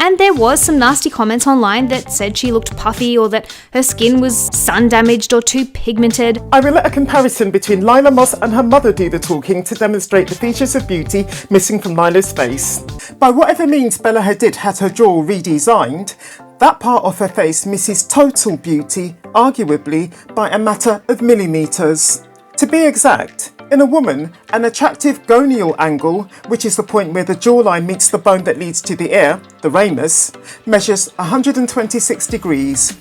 And there was some nasty comments online that said she looked puffy or that her skin was sun damaged or too pigmented. I will let a comparison between Lila Moss and her mother do the talking to demonstrate the features of beauty missing from Lila's face. By whatever means Bella Hadid had her jaw redesigned, that part of her face misses total beauty, arguably by a matter of millimetres. To be exact, in a woman, an attractive gonial angle, which is the point where the jawline meets the bone that leads to the ear, the ramus, measures 126 degrees.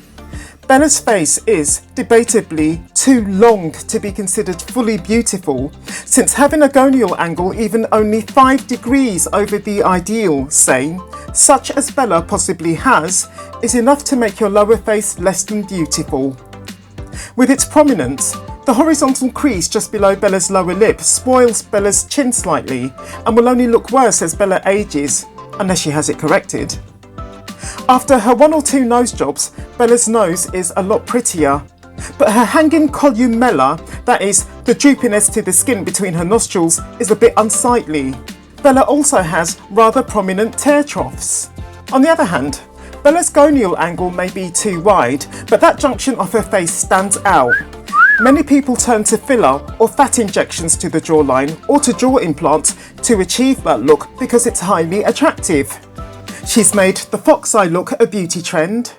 Bella's face is, debatably, too long to be considered fully beautiful, since having a gonial angle even only 5 degrees over the ideal, say, such as Bella possibly has, is enough to make your lower face less than beautiful. With its prominence, the horizontal crease just below Bella's lower lip spoils Bella's chin slightly and will only look worse as Bella ages, unless she has it corrected. After her 1 or 2 nose jobs, Bella's nose is a lot prettier, but her hanging columella, that is, the droopiness to the skin between her nostrils, is a bit unsightly. Bella also has rather prominent tear troughs. On the other hand, Bella's gonial angle may be too wide, but that junction of her face stands out. Many people turn to filler or fat injections to the jawline or to jaw implants to achieve that look because it's highly attractive. She's made the fox eye look a beauty trend.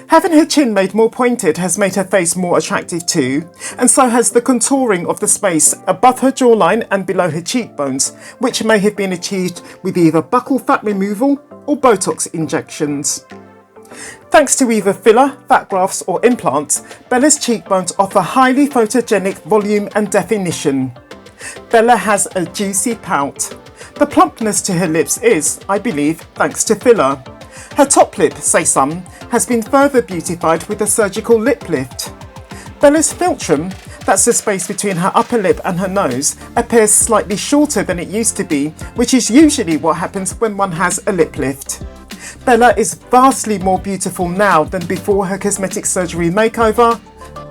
Having her chin made more pointed has made her face more attractive too, and so has the contouring of the space above her jawline and below her cheekbones, which may have been achieved with either buccal fat removal or Botox injections. Thanks to either filler, fat grafts or implants, Bella's cheekbones offer highly photogenic volume and definition. Bella has a juicy pout. The plumpness to her lips is, I believe, thanks to filler. Her top lip, say some, has been further beautified with a surgical lip lift. Bella's philtrum, that's the space between her upper lip and her nose, appears slightly shorter than it used to be, which is usually what happens when one has a lip lift. Bella is vastly more beautiful now than before her cosmetic surgery makeover,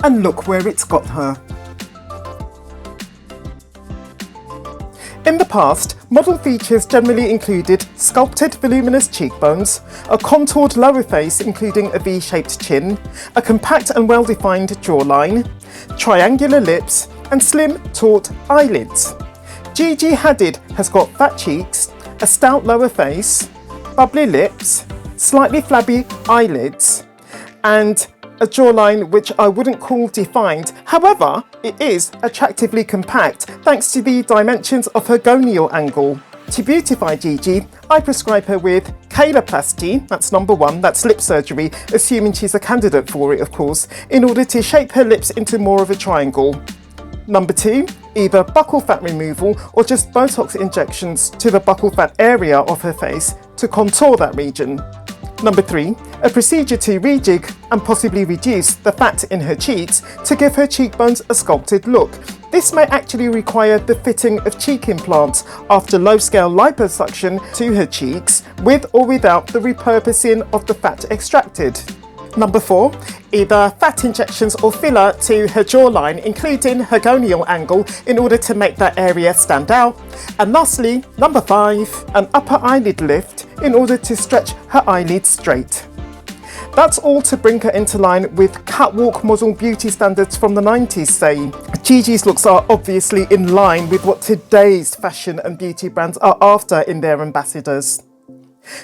and look where it's got her. In the past, model features generally included sculpted voluminous cheekbones, a contoured lower face including a V-shaped chin, a compact and well-defined jawline, triangular lips, and slim, taut eyelids. Gigi Hadid has got fat cheeks, a stout lower face, bubbly lips, slightly flabby eyelids, and a jawline which I wouldn't call defined. However, it is attractively compact thanks to the dimensions of her gonial angle. To beautify Gigi, I prescribe her with caloplasty, that's number 1, that's lip surgery, assuming she's a candidate for it of course, in order to shape her lips into more of a triangle. Number 2, either buccal fat removal or just Botox injections to the buccal fat area of her face to contour that region. Number 3, a procedure to rejig and possibly reduce the fat in her cheeks to give her cheekbones a sculpted look. This may actually require the fitting of cheek implants after low-scale liposuction to her cheeks, with or without the repurposing of the fat extracted. Number 4, either fat injections or filler to her jawline, including her gonial angle, in order to make that area stand out. And lastly, number 5, an upper eyelid lift in order to stretch her eyelids straight. That's all to bring her into line with catwalk model beauty standards from the 90s, say. Gigi's looks are obviously in line with what today's fashion and beauty brands are after in their ambassadors.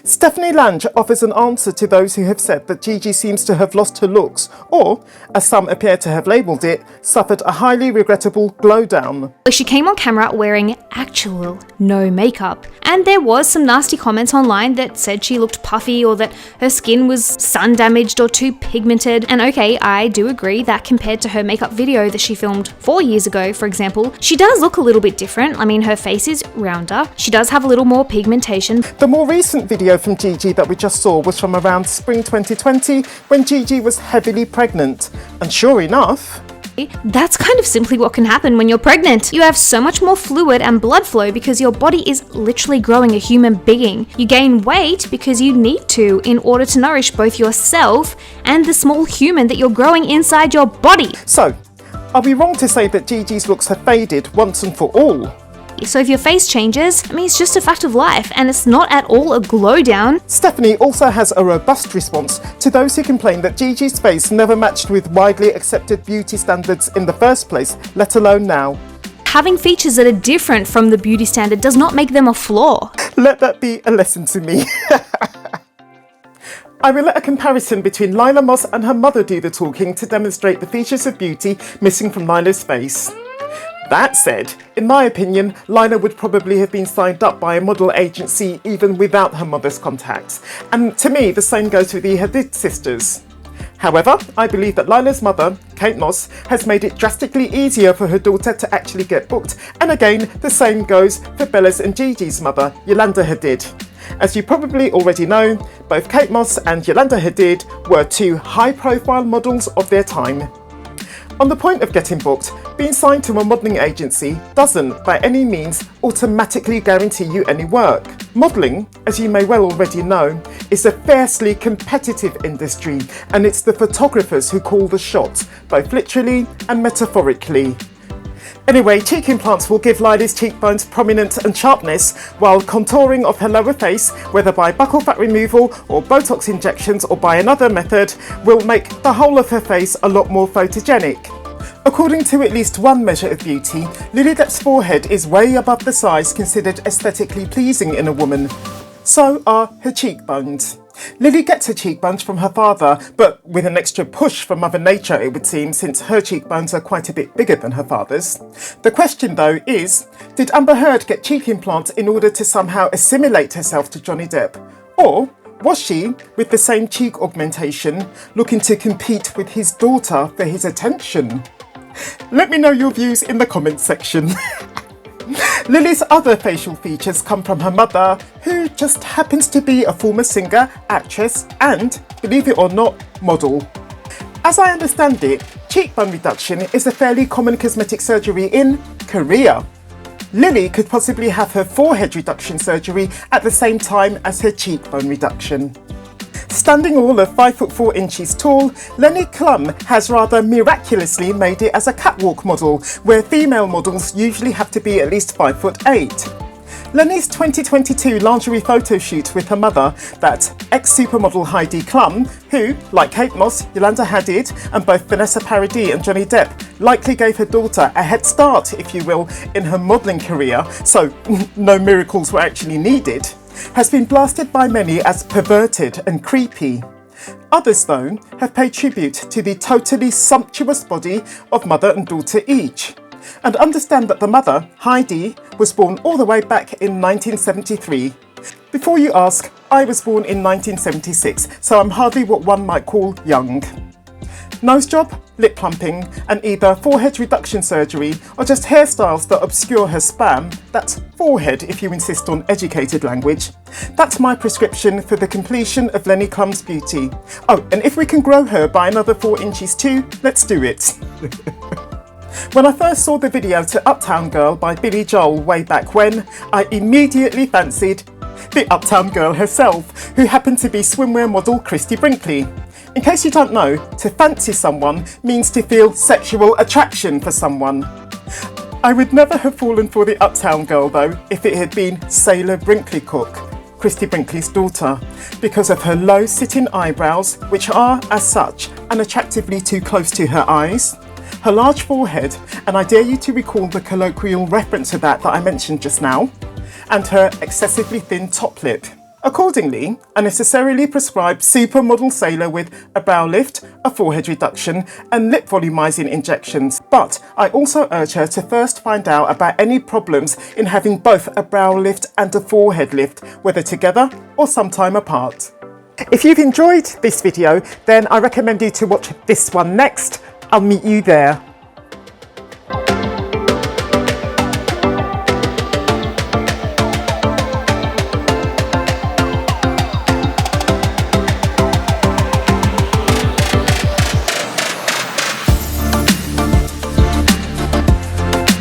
Stephanie Lange offers an answer to those who have said that Gigi seems to have lost her looks, or, as some appear to have labelled it, suffered a highly regrettable glow down. She came on camera wearing actual no makeup, and there was some nasty comments online that said she looked puffy or that her skin was sun damaged or too pigmented. And okay, I do agree that compared to her makeup video that she filmed 4 years ago, for example, she does look a little bit different. I mean, her face is rounder, she does have a little more pigmentation. The more recent video from Gigi that we just saw was from around spring 2020 when Gigi was heavily pregnant, and sure enough, that's kind of simply what can happen when you're pregnant. You have so much more fluid and blood flow because your body is literally growing a human being. You gain weight because you need to in order to nourish both yourself and the small human that you're growing inside your body. So, are we wrong to say that Gigi's looks have faded once and for all? So if your face changes, I mean, it's just a fact of life, and it's not at all a glow down. Stephanie also has a robust response to those who complain that Gigi's face never matched with widely accepted beauty standards in the first place, let alone now. Having features that are different from the beauty standard does not make them a flaw. Let that be a lesson to me. I will let a comparison between Lila Moss and her mother do the talking to demonstrate the features of beauty missing from Lila's face. That said, in my opinion, Lila would probably have been signed up by a model agency even without her mother's contacts. And to me, the same goes with the Hadid sisters. However, I believe that Lila's mother, Kate Moss, has made it drastically easier for her daughter to actually get booked. And again, the same goes for Bella's and Gigi's mother, Yolanda Hadid. As you probably already know, both Kate Moss and Yolanda Hadid were two high-profile models of their time. On the point of getting booked, being signed to a modelling agency doesn't, by any means, automatically guarantee you any work. Modelling, as you may well already know, is a fiercely competitive industry, and it's the photographers who call the shots, both literally and metaphorically. Anyway, cheek implants will give Lila's cheekbones prominence and sharpness, while contouring of her lower face, whether by buccal fat removal or Botox injections or by another method, will make the whole of her face a lot more photogenic. According to at least one measure of beauty, Lily Depp's forehead is way above the size considered aesthetically pleasing in a woman. So are her cheekbones. Lily gets her cheekbones from her father, but with an extra push from Mother Nature, it would seem, since her cheekbones are quite a bit bigger than her father's. The question, though, is, did Amber Heard get cheek implants in order to somehow assimilate herself to Johnny Depp? Or was she, with the same cheek augmentation, looking to compete with his daughter for his attention? Let me know your views in the comments section. Lily's other facial features come from her mother, who just happens to be a former singer, actress, and, believe it or not, model. As I understand it, cheekbone reduction is a fairly common cosmetic surgery in Korea. Lily could possibly have her forehead reduction surgery at the same time as her cheekbone reduction. Standing all of 5'4" inches tall, Lenny Klum has rather miraculously made it as a catwalk model, where female models usually have to be at least 5'8". Lenny's 2022 lingerie photo shoot with her mother, that ex-supermodel Heidi Klum, who, like Kate Moss, Yolanda Hadid, and both Vanessa Paradis and Johnny Depp, likely gave her daughter a head start, if you will, in her modelling career, so no miracles were actually needed, has been blasted by many as perverted and creepy. Others, though, have paid tribute to the totally sumptuous body of mother and daughter each. And understand that the mother, Heidi, was born all the way back in 1973. Before you ask, I was born in 1976, so I'm hardly what one might call young. Nose job, lip plumping, and either forehead reduction surgery or just hairstyles that obscure her spam, that's forehead if you insist on educated language. That's my prescription for the completion of Lenny Klum's beauty. Oh, and if we can grow her by another 4 inches too, let's do it. When I first saw the video to Uptown Girl by Billy Joel way back when, I immediately fancied the Uptown Girl herself, who happened to be swimwear model Christy Brinkley. In case you don't know, to fancy someone means to feel sexual attraction for someone. I would never have fallen for the Uptown Girl though if it had been Sailor Brinkley Cook, Christy Brinkley's daughter, because of her low sitting eyebrows, which are, as such, unattractively too close to her eyes, her large forehead, and I dare you to recall the colloquial reference to that I mentioned just now, and her excessively thin top lip. Accordingly, I necessarily prescribe supermodel Sailor with a brow lift, a forehead reduction, and lip volumizing injections. But I also urge her to first find out about any problems in having both a brow lift and a forehead lift, whether together or sometime apart. If you've enjoyed this video, then I recommend you to watch this one next. I'll meet you there.